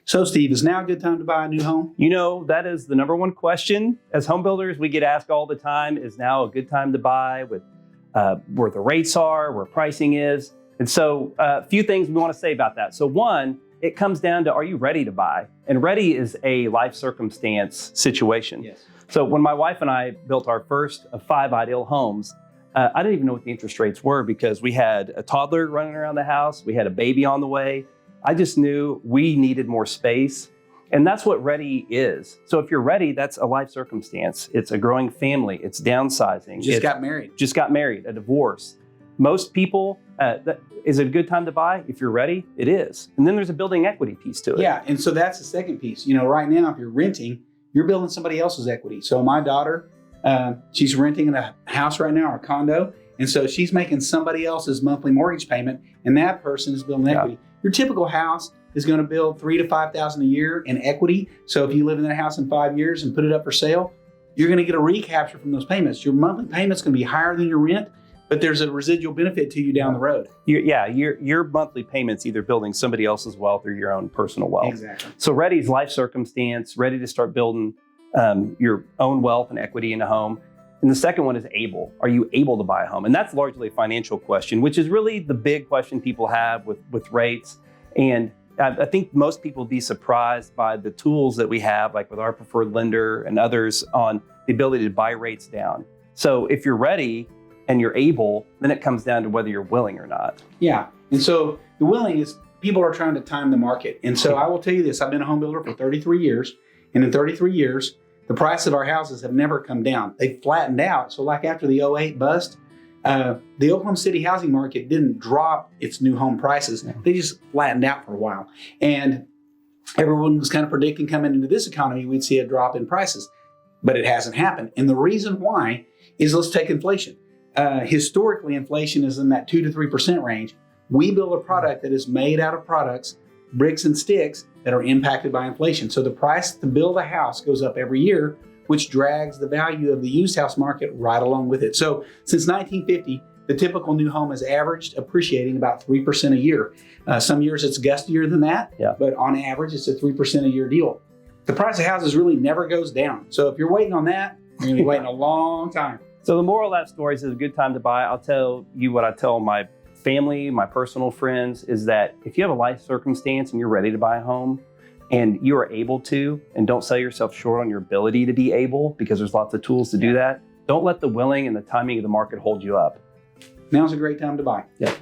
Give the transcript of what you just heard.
So, Steve, is now a good time to buy a new home? You know, that is the number one question. As home builders, we get asked all the time, is now a good time to buy with where the rates are, where pricing is? And so a few things we want to say about that. So one, it comes down to, are you ready to buy? And ready is a life circumstance situation. Yes. So when my wife and I built our first of 5 ideal homes, I didn't even know what the interest rates were because we had a toddler running around the house. We had a baby on the way. I just knew we needed more space. And that's what ready is. So if you're ready, that's a life circumstance. It's a growing family. It's downsizing. Just got married, a divorce. Most people, is it a good time to buy? If you're ready, it is. And then there's a building equity piece to it. Yeah, and so that's the second piece. You know, right now, if you're renting, you're building somebody else's equity. So my daughter, she's renting in a house right now, or a condo. And so she's making somebody else's monthly mortgage payment, and that person is building equity. Your typical house is going to build $3,000 to $5,000 a year in equity. So if you live in that house in 5 years and put it up for sale, you're going to get a recapture from those payments. Your monthly payment's going to be higher than your rent, but there's a residual benefit to you down the road. Your monthly payment's either building somebody else's wealth or your own personal wealth. Exactly. So ready's life circumstance, ready to start building your own wealth and equity in a home. And the second one is able. Are you able to buy a home? And that's largely a financial question, which is really the big question people have with rates. And I think most people would be surprised by the tools that we have, like with our preferred lender and others, on the ability to buy rates down. So if you're ready and you're able, then it comes down to whether you're willing or not. Yeah. And so the willing is people are trying to time the market. And so I will tell you this, I've been a home builder for 33 years. And in 33 years, the price of our houses have never come down. They've flattened out. So like after the 08 bust, the Oklahoma City housing market didn't drop its new home prices. They just flattened out for a while. And everyone was kind of predicting coming into this economy, we'd see a drop in prices, but it hasn't happened. And the reason why is, let's take inflation. Historically, inflation is in that 2 to 3% range. We build a product that is made out of products, bricks and sticks, that are impacted by inflation. So the price to build a house goes up every year, which drags the value of the used house market right along with it. So since 1950, the typical new home has averaged appreciating about 3% a year. Some years it's gustier than that, but on average, it's a 3% a year deal. The price of houses really never goes down. So if you're waiting on that, you're gonna be waiting a long time. So the moral of that story is it's a good time to buy. I'll tell you what I tell my family, my personal friends, is that if you have a life circumstance and you're ready to buy a home and you are able to, and don't sell yourself short on your ability to be able, because there's lots of tools to do that, don't let the willing and the timing of the market hold you up. Now's a great time to buy. Yeah.